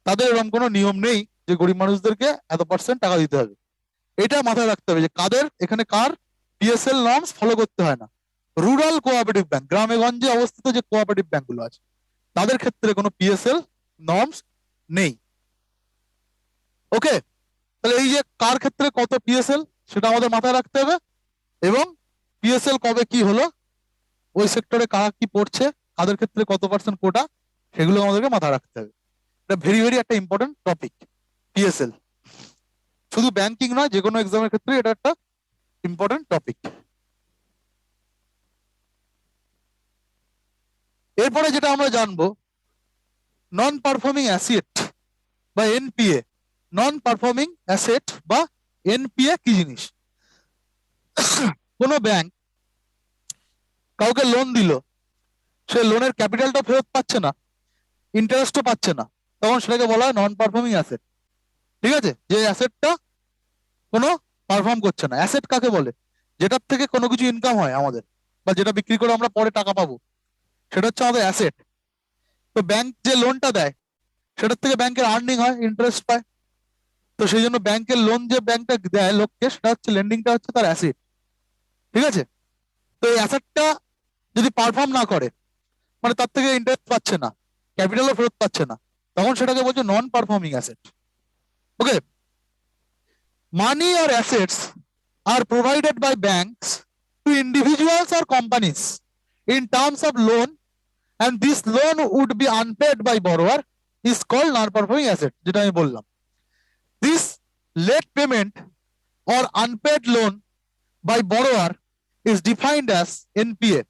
তাদের এরকম কোনো নিয়ম নেই যে গরিব মানুষদেরকে এত পার্সেন্ট টাকা দিতে হবে। এটা মাথায় রাখতে হবে যে কাদের এখানে কার পিএসএল নর্মস ফলো করতে হয় না। রুরাল কোঅপারেটিভ ব্যাংক, গ্রামে গঞ্জে অবস্থিত যে কোঅপারেটিভ ব্যাংকগুলো আছে তাদের ক্ষেত্রে কোনো পিএসএল নর্মস নেই। ওকে, তাহলে এই যে কার ক্ষেত্রে কত পিএসএল সেটা আমাদের মাথায় রাখতে হবে, এবং পিএসএল কবে কি হলো, ওই সেক্টরে কারা কি পড়ছে, কাদের ক্ষেত্রে কত পার্সেন্ট কোটা, সেগুলো আমাদেরকে মাথায় রাখতে হবে। এটা ভেরি ভেরি একটা ইম্পর্টেন্ট টপিক পিএসএল, শুধু ব্যাংকিং নয়, যে কোনো এক্সামের ক্ষেত্রে এটা একটা ইম্পর্টেন্ট টপিক। এরপরে যেটা আমরা জানবো, নন পারফর্মিং অ্যাসেট বা এনপিএ, নন পারফর্মিং অ্যাসেট বা এনপিএ কি জিনিস? কোনো ব্যাংক কাউকে লোন দিল, সে লোনের ক্যাপিটালটা ফেরত পাচ্ছে না, ইন্টারেস্টও পাচ্ছে না, তখন সেটাকে বলা হয় নন পারফর্মিং অ্যাসেট। ঠিক আছে, যে অ্যাসেটটা কোনো পারফর্ম করছে না। অ্যাসেট কাকে বলে? যেটার থেকে কোনো কিছু ইনকাম হয় আমাদের, বা যেটা বিক্রি করে আমরা পরে টাকা পাবো, সেটা হচ্ছে আমাদের অ্যাসেট। তো ব্যাংক যে লোনটা দেয়, সেটার থেকে ব্যাংকের আর্নিং হয়, ইন্টারেস্ট পায়। তো সেই জন্য ব্যাংকের লোন যে ব্যাংকটা দেয় লোককে, সেটা হচ্ছে লেন্ডিংটা হচ্ছে তার অ্যাসেট। ঠিক আছে, তো এই অ্যাসেটটা যদি পারফর্ম না করে, মানে তার থেকে ইন্টারেস্ট পাচ্ছে না, ক্যাপিটালও ফেরত পাচ্ছে না, তখন সেটাকে বলছে non performing asset. Okay, money or assets are provided by banks to individuals or companies in terms of loan, and this loan would be unpaid by borrower is called non-performing asset, যেটা আমি বললাম। This late payment or unpaid loan by borrower is defined as NPA,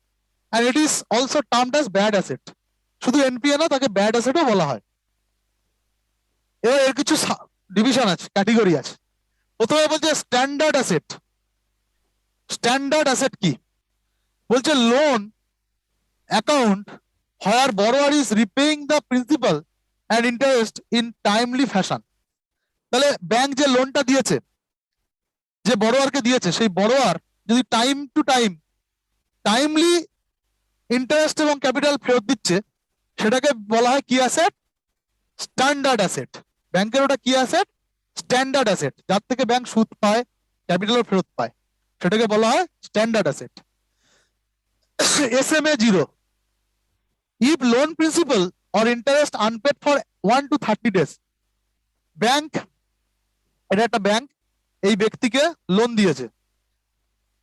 and it is also termed as bad asset. শুধু NPA না, তাকে bad অ্যাসেটও বলা হয়। এবার এর কিছু ডিভিশন আছে, ক্যাটেগরি আছে। প্রথমে বলছে স্ট্যান্ডার্ড অ্যাসেট। স্ট্যান্ডার্ড অ্যাসেট কি? বলছে loan account where borrower is repaying the principal and interest in timely fashion. তাহলে ব্যাংক যে লোনটা দিয়েছে, যে বড়োয়ারকে দিয়েছে, সেই বড়োয়ার যদি টাইম টু টাইমলি ইন্টারেস্ট এবং ক্যাপিটাল ফেরত দিচ্ছে, সেটাকে বলা হয় কি অ্যাসেট? Standard asset. ব্যাংকের ওটা কি অ্যাসেট? স্ট্যান্ডার্ড অ্যাসেট, যার থেকে ব্যাংক সুদ পায়, ক্যাপিটালও ফেরত পায়, সেটাকে বলা হয় standard asset. SMA 0, if loan principal or interest unpaid for 1 to 30 days, bank, এটা একটা ব্যাংক, এই ব্যক্তিকে লোন দিয়েছে,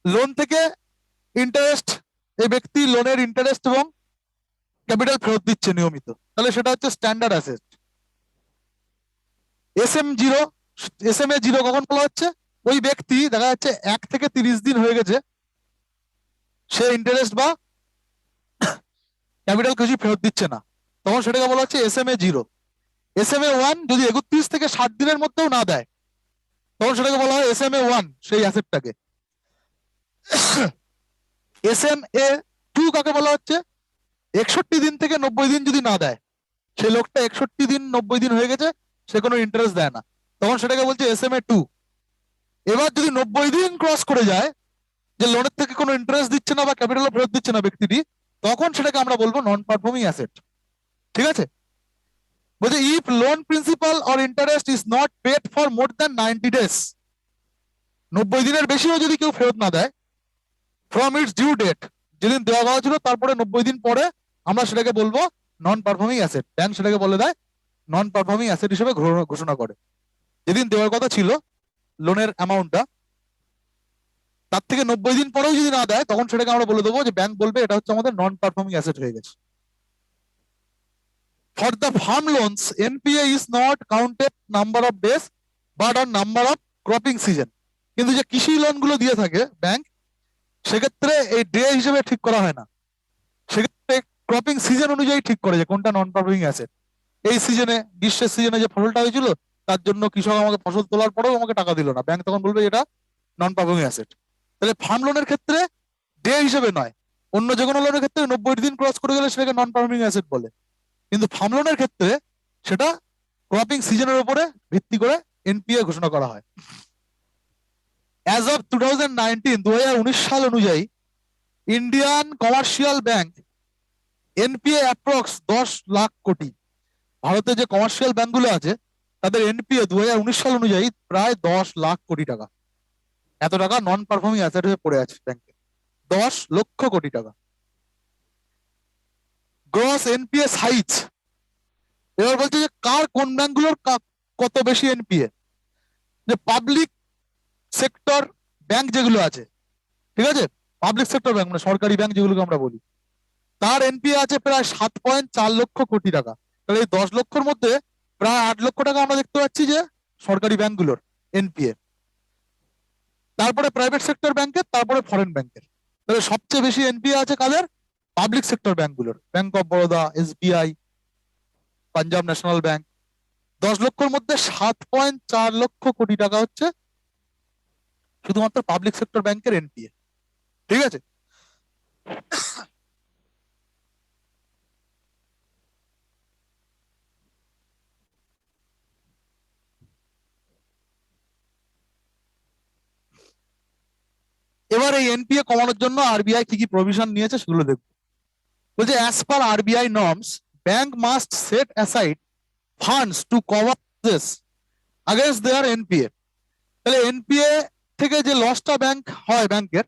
লোন থেকে ইন্টারেস্ট, এই ব্যক্তি লোনের ইন্টারেস্ট এবং ক্যাপিটাল ফেরত দিচ্ছে নিয়মিত, তাহলে সেটা হচ্ছে স্ট্যান্ডার্ড অ্যাসেট। SMA 0 কখন বলা হচ্ছে? ওই ব্যক্তি দেখা যাচ্ছে 1 থেকে 30 দিন হয়ে গেছে, সে ইন্টারেস্ট বা ক্যাপিটাল কিছু ফেরত দিচ্ছে না, তখন সেটাকে বলা হচ্ছে SMA 0। SMA 1 যদি 31 থেকে 60 দিনের মধ্যেও না দেয়, তখন সেটাকে বলা হয় SMA 1, সেই অ্যাসেটটাকে। SMA 2 কাকে বলা হচ্ছে? 61 দিন থেকে 90 দিন যদি না দেয়, সেই লোকটা 61 দিন 90 দিন হয়ে গেছে, সে কোনো ইন্টারেস্ট দেয় না, তখন সেটাকে বলছে SMA 2। এবার যদি 90 দিন ক্রস করে যায়, যে লোনের থেকে কোনো ইন্টারেস্ট দিচ্ছে না বা ক্যাপিটালও ফেরত দিচ্ছে না ব্যক্তিটি, তখন সেটাকে আমরা বলবো নন পারফর্মিং অ্যাসেট। ঠিক আছে, বলছে if loan principal or interest is not paid for more than 90 days, 90 দিনের বেশিও যদি কেউ ফেরত না দেয়, ফ্রম ইটস ডিউ ডেট, যেদিন দেওয়া কথা ছিল তারপরে 90 দিন পরে, আমরা সেটাকে বলবো নন পারফর্মিং অ্যাসেট। ব্যাংক সেটাকে বলে দেয় নন পারফর্মিং অ্যাসেট হিসেবে ঘোষণা করে। যেদিন দেওয়ার কথা ছিল লোনের অ্যামাউন্টটা, তার থেকে 90 দিন পরেও যদি না দেয়, তখন সেটাকে আমরা বলে দেবো যে ব্যাংক বলবে এটা হচ্ছে আমাদের নন পারফর্মিং অ্যাসেট হয়ে গেছে। For the farm loans, NPA is not counted number of days but on number of cropping season. কিন্তু যে কৃষি লোন গুলো দিয়ে থাকে ব্যাংক, সেক্ষেত্রে এই ডে হিসেবে ঠিক করা হয় না, সেক্ষেত্রে ক্রপিং সিজন অনুযায়ী ঠিক করে যে কোনটা নন পারফর্মিং অ্যাসেট। এই সিজনে, গ্রীষ্মের সিজনে যে ফসলটা হয়েছিল, তার জন্য কৃষক আমাকে ফসল তোলার পরেও আমাকে টাকা দিল না, ব্যাংক তখন বলবে এটা নন পারফর্মিং অ্যাসেট। তাহলে ফার্ম লোনের ক্ষেত্রে ডে হিসেবে নয়, অন্য যে কোনো লোনের ক্ষেত্রে 90 দিন ক্রস করে গেলে সেটাকে নন পারফর্মিং অ্যাসেট বলে, কিন্তু ফার্ম লোনের ক্ষেত্রে সেটা ক্রপিং সিজনের উপরে ভিত্তি করে এনপিএ ঘোষণা করা হয়। অ্যাজ অফ 2019 সাল অনুযায়ী Indian commercial bank NPA approx 10 lakh কোটি। ভারতে যে কমার্শিয়াল ব্যাংকগুলো আছে, তাদের এনপিএ 2019 সাল অনুযায়ী প্রায় 10 লাখ কোটি টাকা। এত টাকা নন পারফর্মিং অ্যাসেট হয়ে পড়ে আছে ব্যাংকে, 10 লক্ষ কোটি টাকা। গ্রস এনপিএ সাইজ, এবার বলছে যে কার, কোন ব্যাংকগুলোর কত বেশি এনপিএ। যে পাবলিক সেক্টর ব্যাংক যেগুলো আছে, ঠিক আছে, পাবলিক সেক্টর ব্যাংক মানে সরকারি ব্যাংক যেগুলোকে আমরা বলি, তার এনপিএ আছে প্রায় 7.4 লক্ষ কোটি টাকা। তাহলে এই 10 লক্ষর মধ্যে প্রায় 8 লক্ষ টাকা আমরা দেখতে পাচ্ছি যে সরকারি ব্যাংকগুলোর এনপিএ। তারপরে প্রাইভেট সেক্টর ব্যাংকের, তারপরে ফরেন ব্যাংকের। তাহলে সবচেয়ে বেশি এনপিএ আছে কাদের? পাবলিক সেক্টর ব্যাংকগুলোর, bank of Baroda, SBI, Punjab national bank, 10 লক্ষর মধ্যে 7.4 লক্ষ কোটি টাকা হচ্ছে শুধুমাত্র পাবলিক সেক্টর ব্যাংকের এনপিএ। ঠিক আছে, এবার এই এনপিএ কমানোর জন্য আরবিআই কি কি প্রভিশন নিয়েছে সেগুলো দেখবো। বলছে as per RBI norms bank must set aside funds to cover this against their NPA. তাহলে এনপিএ থেকে যে লসটা ব্যাংক হয় ব্যাংকের,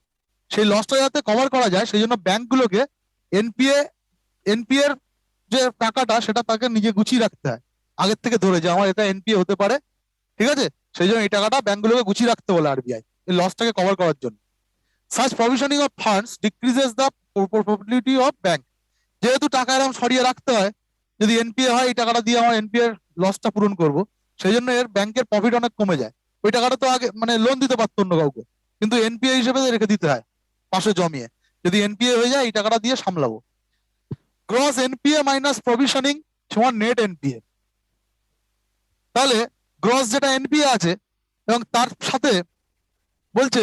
সেই লসটা যাতে কভার করা যায় সেই জন্য ব্যাংকগুলোকে এনপিএ এনপিএ এর যে টাকাটা সেটা তাকে নিজে গুছিয়ে রাখতে হয় আগের থেকে ধরে, যে আমার এটা এনপিএ হতে পারে। ঠিক আছে, সেই জন্য এই টাকাটা ব্যাংকগুলোকে গুছিয়ে রাখতে বলে আরবিআই এই লসটাকে কভার করার জন্য। Such provisioning of funds decreases the profitability of bank. যেহেতু টাকা এরকম সরিয়ে রাখতে হয়, যদি এনপিএ হয় এই টাকাটা দিয়ে আমার এনপিএ এর লসটা পূরণ করব, সেই জন্য এর ব্যাংকের প্রফিট অনেক কমে যায়। ওই টাকাটা তো আগে মানে লোন দিতে পারতো অন্য কাউকে, কিন্তু এনপিএ হিসেবে রেখে দিতে হয় পাশে জমিয়ে। যদি এনপিএ হয়ে যায় এই টাকাটা দিয়ে সামলাবো। গ্রস এনপিএ মাইনাস প্রভিশনিং সমান নেট এনপিএ। তাহলে গ্রস যেটা এনপিএ আছে এবং তার সাথে বলছে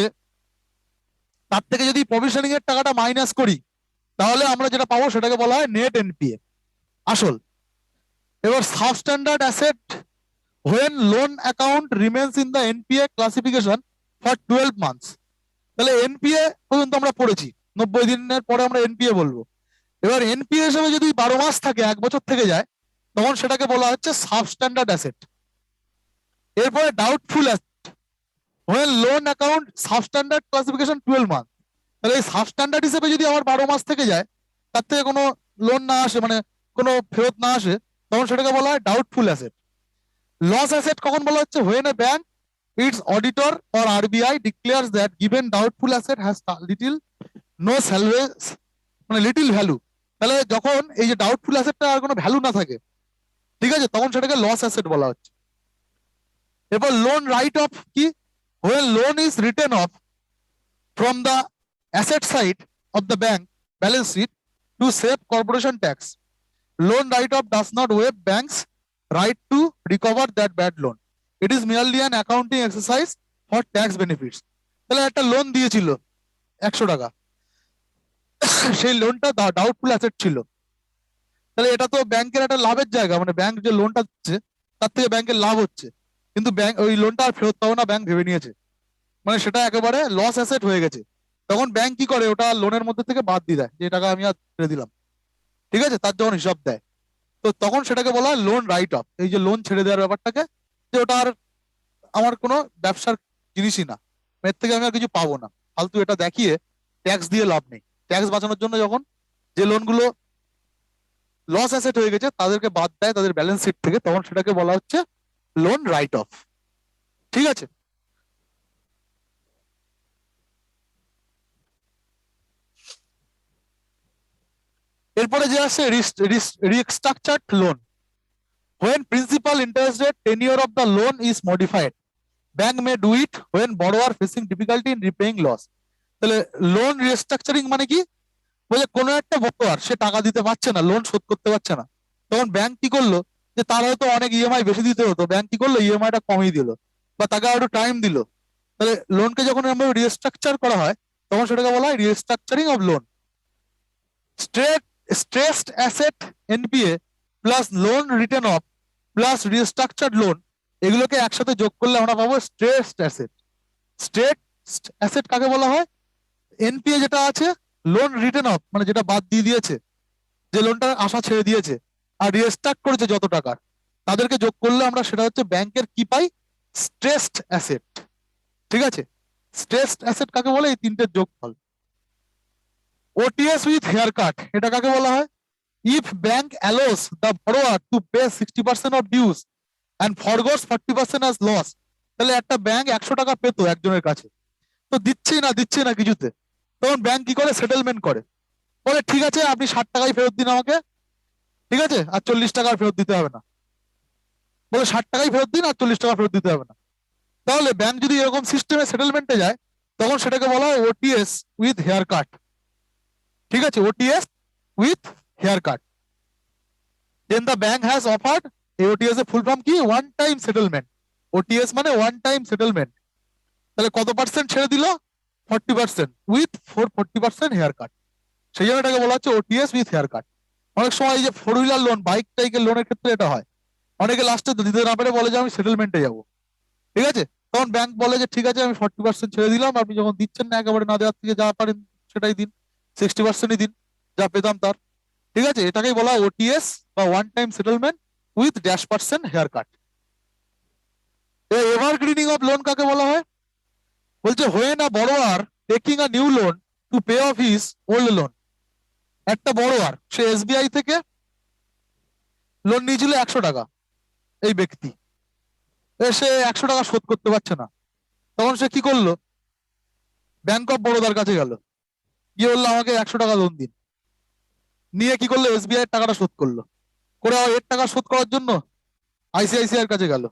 তার থেকে যদি প্রভিশনিং এর টাকাটা মাইনাস করি তাহলে আমরা যেটা পাবো সেটাকে বলা হয় নেট এনপিএ, আসল। এবার substandard asset when loan account remains in the NPA classification for 12 months। তাহলে এনপিএ পর্যন্ত আমরা পড়েছি, 90 দিনের পরে আমরা এনপিএ বলবো। এবার এনপিএ হিসেবে যদি 12 মাস থাকে, 1 বছর থেকে যায়, তখন সেটাকে বলা হচ্ছে সাবস্ট্যান্ডার্ড অ্যাসেট। এরপরে doubtful asset when loan account substandard classification 12 months। তাহলে এই সাবস্ট্যান্ডার্ড হিসেবে যদি আমার 12 মাস থেকে যায়, তার থেকে কোনো লোন না আসে, মানে কোনো ফেরত না আসে, তখন সেটাকে বলা হয় ডাউটফুল অ্যাসেট। লস অ্যাসেট কখন বলা হচ্ছে? when a bank, its auditor or RBI declares that given doubtful asset has little no salvage, মানে লিটিল ভ্যালু। তাহলে যখন এই যে ডাউটফুল অ্যাসেটটা আর কোনো ভ্যালু না থাকে, ঠিক আছে, তখন সেটাকে লস অ্যাসেট বলা হচ্ছে। এরপর লোন রাইট অফ কি? when loan is written off from the asset side of the bank balance sheet to save corporation tax, loan write off does not waive banks right to recover that bad loan. It is merely an accounting exercise for tax benefits. তাহলে একটা loan দিয়েছিল 100 টাকা, সেই লোনটা doubtful asset ছিল। তাহলে এটা তো ব্যাংকের একটা লাভের জায়গা, মানে ব্যাংক যে লোনটা দিচ্ছে তার থেকে ব্যাংকের লাভ হচ্ছে, কিন্তু ব্যাংক ওই লোনটা আর ফেরত পাবো না ব্যাংক ভেবে নিয়েছে, মানে সেটা একেবারে লস অ্যাসেট হয়ে গেছে। তখন ব্যাংক কি করে? ওটা লোনের মধ্যে থেকে বাদ দিয়ে দেয়, যে টাকা আমি আর ছেড়ে দিলাম। ঠিক আছে, তার যখন হিসাব দেয়, তো তখন সেটাকে বলা হয় লোন রাইট অফ। এই যে লোন ছেড়ে দেওয়ার ব্যাপারটাকে, যে ওটা আর আমার কোনো ব্যবসার জিনিসই না, এর থেকে আমি আর কিছু পাবো না, ফালতু এটা দেখিয়ে ট্যাক্স দিয়ে লাভ নেই। ট্যাক্স বাঁচানোর জন্য যখন যে লোনগুলো লস অ্যাসেট হয়ে গেছে তাদেরকে বাদ দেয় তাদের ব্যালেন্স শিট থেকে, তখন সেটাকে বলা হচ্ছে লোন রাইট অফ। ঠিক আছে, এরপরে যে আসছে রিস্ট্রাকচার্ড loan. when principal interest rate tenure of the loan is modified, bank may do it when borrower facing difficulty in repaying loss। তাহলে লোন রিস্ট্রাকচারিং মানে কি? বলে কোনো একটা বড়োয়ার সে টাকা দিতে পারছে না, লোন শোধ করতে পারছে না, তখন ব্যাংক কি করলো, যে তার হয়তো অনেক ইএমআই বেশি দিতে হতো, ব্যাংক কি করলো ইএমআইটা কমিয়ে দিল বা তাকে আরো টাইম দিল। তাহলে লোনকে যখন আমরা রিস্ট্রাকচার করা হয় তখন সেটাকে বলা হয় restructuring of loan. Stressed asset NPA plus loan written off plus restructured loan, এগুলোকে একসাথে যোগ করলে আমরা পাবো স্ট্রেসড অ্যাসেট। স্ট্রেসড অ্যাসেট কাকে বলা হয়? এনপিএ যেটা আছে, লোন রিটেন অফ মানে যেটা বাদ দিয়ে দিয়েছে, যে লোনটার আশা ছেড়ে দিয়েছে, আর রিস্ট্রাক্ট করেছে যত টাকা, তাদেরকে যোগ করলে আমরা সেটা হচ্ছে ব্যাংকের কি পাই? Stressed asset. ঠিক আছে, স্ট্রেসড অ্যাসেট কাকে বলে? এই তিনটের যোগফল। ওটিএস উইথ হেয়ার কাট, এটা কাকে বলা হয়? If bank allows the borrower to pay 60% of dues and forgoes 40% as loss. তাহলে একটা ব্যাংক 100 টাকা পেতো একজনের কাছে, তো দিচ্ছে না কিছুতে, তখন ব্যাংক কি করে? সেটেলমেন্ট করে, বলে ঠিক আছে আপনি 60 টাকাই ফেরত দিন আমাকে, ঠিক আছে, আর 40 টাকা ফেরত দিতে হবে না। বলে 60 টাকাই ফেরত দিন আর 40 টাকা ফেরত দিতে হবে না। তাহলে ব্যাংক যদি এরকম সিস্টেমে সেটেলমেন্টে যায় তখন সেটাকে বলা হয় ওটিএস উইথ হেয়ার কাট। ঠিক আছে, OTS with hair cut. Then the bank has offered এই ওটিএস এর ফুল ফর্ম কি? One time settlement. ওটিএস মানে ওয়ান টাইম সেটেলমেন্ট। তাহলে কত পার্সেন্ট ছেড়ে দিল? 40%, উইথ 40% হেয়ার কাট। সেই জন্য এটাকে বলা হচ্ছে ওটিএস উইথ হেয়ার কাট। অনেক সময় এই যে 4 হুইলার লোন, বাইক টাইকের লোনের ক্ষেত্রে এটা হয়। অনেকে লাস্টে দিতে না পারে বলে যে আমি সেটেলমেন্টে যাবো, ঠিক আছে? তখন ব্যাংক বলে যে ঠিক আছে আমি 40% ছেড়ে দিলাম, আপনি যখন দিচ্ছেন না একেবারে না দেওয়ার থেকে যা পারেন সেটাই দিন, 60%ই দিন, যা পেতাম তার। ঠিক আছে, এটাকেই বলা হয় ওটিএস বা one time settlement with -% haircut. Evergreening of loan কাকে বলা হয়? বলছে when a borrower taking a new loan to pay off his old loan. একটা বড়োয়ার, সে এসবিআই থেকে লোন নিয়েছিল 100 টাকা, এই ব্যক্তি সে 100 টাকা শোধ করতে পারছে না। তখন সে কি করলো? ব্যাংক অফ বরোদার কাছে গেল, গিয়ে বললো আমাকে 100 টাকা লোন দিন। নিয়ে কি করলো? এসবিআই এর টাকাটা শোধ করলো। করে আবার এর টাকা শোধ করার জন্য আইসিআইসিআই এর কাছে গেল,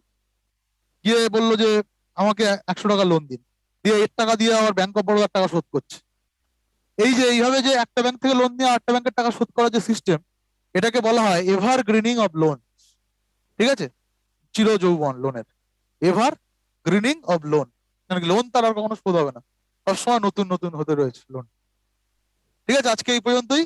গিয়ে বললো যে আমাকে 100 টাকা লোন দিন। দিয়ে এর টাকা দিয়ে আবার ব্যাংক অফ বরোদার টাকা শোধ করছে। এই যে এইভাবে যে একটা ব্যাংক থেকে লোন নিয়ে আরেকটা ব্যাংকের টাকা শোধ করার যে সিস্টেম, এটাকে বলা হয় এভারগ্রিনিং অফ লোন। ঠিক আছে, চির যৌবন লোনের, এভার গ্রিনিং অফ লোন। মানে লোন তার আর কখনো শোধ হবে না, সবসময় নতুন নতুন হতে রয়েছে লোন। ঠিক আছে, আজকে এই পর্যন্তই।